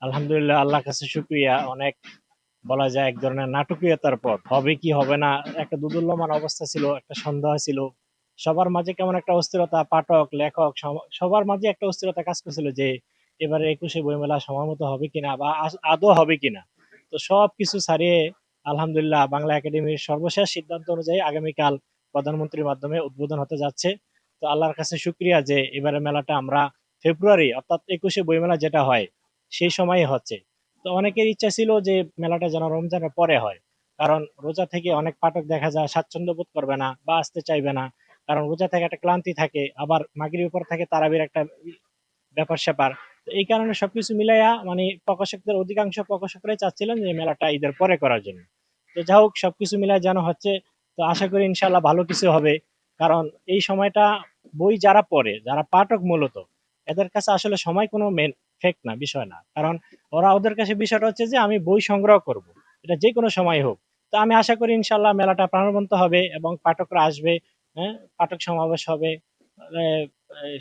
আলহামদুলিল্লাহ, আল্লাহর কাছে শুকরিয়া। অনেক বলা যায় এক ধরনের নাটকীয়তার পথ। হবে কি হবে না একটা দোদুল্যমান অবস্থা ছিল, একটা সন্দেহ ছিল। সবার মাঝে কেমন একটা অস্থিরতা, পাঠক, লেখক সবার মাঝে একটা অস্থিরতা কাজ করছিল যে এবারে ২১শে বইমেলা সময় মতো হবে কিনা বা আদৌ হবে কিনা। তো সবকিছু ছাড়িয়ে আলহামদুলিল্লাহ বাংলা একাডেমির সর্বশেষ সিদ্ধান্ত অনুযায়ী আগামীকাল প্রধানমন্ত্রীর মাধ্যমে উদ্বোধন হতে যাচ্ছে। তো আল্লাহর কাছে শুকরিয়া যে এবারে মেলাটা আমরা ফেব্রুয়ারি অর্থাৎ ২১শে বইমেলা যেটা হয় সেই সময়ই হচ্ছে। তো অনেকের ইচ্ছা ছিল যে মেলাটা যেন রমজানের পরে হয়, কারণ রোজা থেকে অনেক পাঠক দেখা যায় স্বাচ্ছন্দ্য বোধ করবে না বা আসতে চাইবে না, কারণ রোজা থেকে একটা ক্লান্তি থাকে, আবার মাগরিবের পর থাকে তারাবির একটা ব্যাপার স্যাপার। তো এই কারণে সবকিছু মিলাইয়া মানে প্রকাশকদের অধিকাংশ প্রকাশকরাই চাচ্ছিলেন যে মেলাটা ঈদের পরে করার জন্য। তো যা হোক সবকিছু মিলায় যেন হচ্ছে। তো আশা করি ইনশাল্লাহ ভালো কিছু হবে, কারণ এই সময়টা বই যারা পড়ে, যারা পাঠক মূলত, এদের কাছে আসলে সময় কোনো মেন ফেক না, বিষয় না। কারণ ওদের কাছে বিষয়টা হচ্ছে যে আমি বই সংগ্রহ করব, এটা যে কোনো সময় হোক। তো আমি আশা করি ইনশাল্লাহ মেলাটা প্রাণবন্ত হবে এবং পাঠকরা আসবে। হ্যাঁ, পাঠক সমাবেশ হবে। আহ,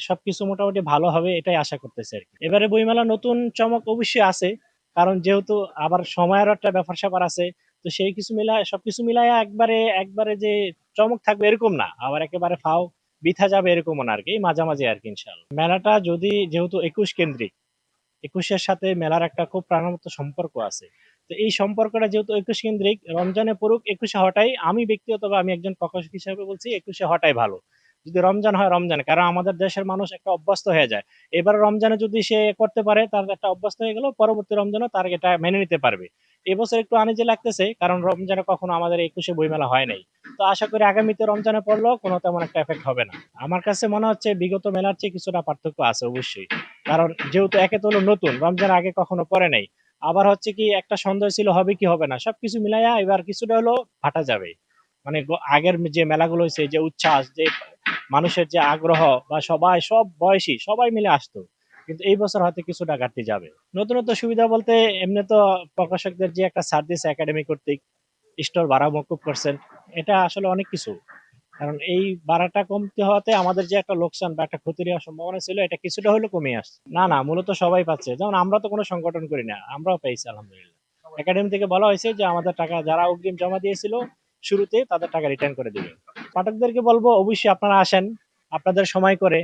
সবকিছু মোটামুটি ভালো হবে এটাই আশা করতেছি আর কি। এবারে বইমেলা নতুন চমক অবশ্যই আছে, কারণ যেহেতু আবার সময়েরও একটা ব্যাপার স্যাপার আছে। তো সেই কিছু মিলায় সবকিছু মিলায় একবারে একবারে যে চমক থাকবে এরকম না, আবার একেবারে ফাও বিথা যাবে এরকমও না আর কি, এই মাঝামাঝি আর কি ইনশাল্লাহ। মেলাটা যদি যেহেতু ২১ কেন্দ্রিক, ২১-এর সাথে মেলার একটা খুব প্রাণবন্ত সম্পর্ক আছে। তো এই সম্পর্কটা যেহেতু ২১ কেন্দ্রিক, রমজানে পড়ুক ২১-এ হওয়াটাই, আমি ব্যক্তিগতভাবে আমি একজন প্রকাশক হিসেবে বলছি ২১-এ হওয়াটাই ভালো। যদি রমজান হয় রমজানে, কারণ আমাদের দেশের মানুষ একটা অভ্যস্ত হয়ে যায়। এবার রমজানে যদি সে করতে পারে তার একটা অভ্যস্ত হয়ে গেল, পরবর্তী রমজানও তার এটা মেনে নিতে পারবে। এবছর একটু আনিজি লাগতেছে, কারণ রমজানে কখনো আমাদের ২১-এ বইমেলা হয় নাই। তো আশা করি আগামীতে রমজানে পড়লেও কোনো তেমন একটা এফেক্ট হবে না। আমার কাছে মনে হচ্ছে বিগত মেলার চেয়ে কিছুটা পার্থক্য আছে অবশ্যই। কারণ যেহেতু একে তো হলো নতুন, রমজান আগে কখনো পরে নাই। আবার হচ্ছে কি একটা সন্দেহ ছিল হবে কি হবে না, সবকিছু মিলাইয়া এবার কিছুটা হলো ফাটা যাবে। মানে আগের যে মেলাগুলো হয়েছে, যে উচ্ছ্বাস, যে মানুষের যে আগ্রহ, বা সবাই সব বয়সী সবাই মিলে আসতো, কিন্তু এই বছর হয়তো কিছুটা ঘাটতি যাবে। নতুনত্ব সুবিধা বলতে এমনি তো প্রকাশকদের যে একটা ছাড় দিয়েছে একাডেমি কর্তৃক, স্টোর ভাড়া মকুব করছেন, এটা আসলে অনেক কিছু। কারণ এই ভাড়াটা কমতে হওয়াতে আমাদের যে একটা লোকসান বা একটা ক্ষতির হওয়ার সম্ভাবনা ছিল, এটা কিছুটা হলেও কমে আসছে। না না, মূলত সবাই পাচ্ছে, যেমন আমরা তো কোনো সংগঠন করি না, আমরাও পেয়েছি আলহামদুলিল্লাহ। একাডেমি থেকে বলা হয়েছে যে আমাদের টাকা যারা অগ্রিম জমা দিয়েছিল শুরুতে, তাদের টাকা রিটার্ন করে দিবে। পাঠকদেরকে বলবো অবশ্যই আপনারা আসেন, আপনাদের সময় করে।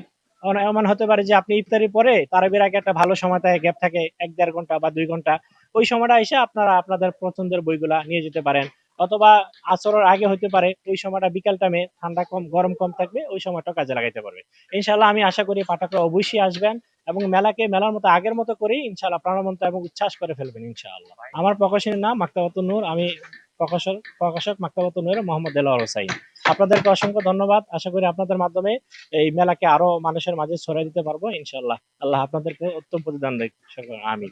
এমন হতে পারে যে আপনি ইফতারি পরে তারাবির আগে একটা ভালো সময় থাকে, গ্যাপ থাকে ১-১.৫ ঘন্টা বা ২ ঘন্টা, ওই সময়টা এসে আপনারা আপনাদের পছন্দের বইগুলা নিয়ে যেতে পারেন। অথবা আসরের আগে হইতে পারে, ওই সময়টা বিকাল টাইমে ঠান্ডা কম গরম কম থাকবে, ওই সময়টা কাজে লাগাইতে পারবে। ইনশাল্লাহ আমি আশা করি পাঠকরা অবশ্যই আসবেন এবং মেলাকে মেলার মতো আগের মতো করেই ইনশাল্লাহ প্রাণবন্ত এবং উচ্ছ্বাস করে ফেলবেন ইনশাআল্লাহ। আমার প্রকাশনীর নাম মাকতাবাতুন নূর, আমি প্রকাশক প্রকাশক মাকতাবাতুন নূর মোহাম্মদ দেলোয়ার হোসাইন। আপনাদেরকে অসংখ্য ধন্যবাদ। আশা করি আপনাদের মাধ্যমে এই মেলাকে আরো মানুষের মাঝে ছড়িয়ে দিতে পারবো ইনশাআল্লাহ। আল্লাহ আপনাদেরকে উত্তম প্রতিদান দেয়। আমি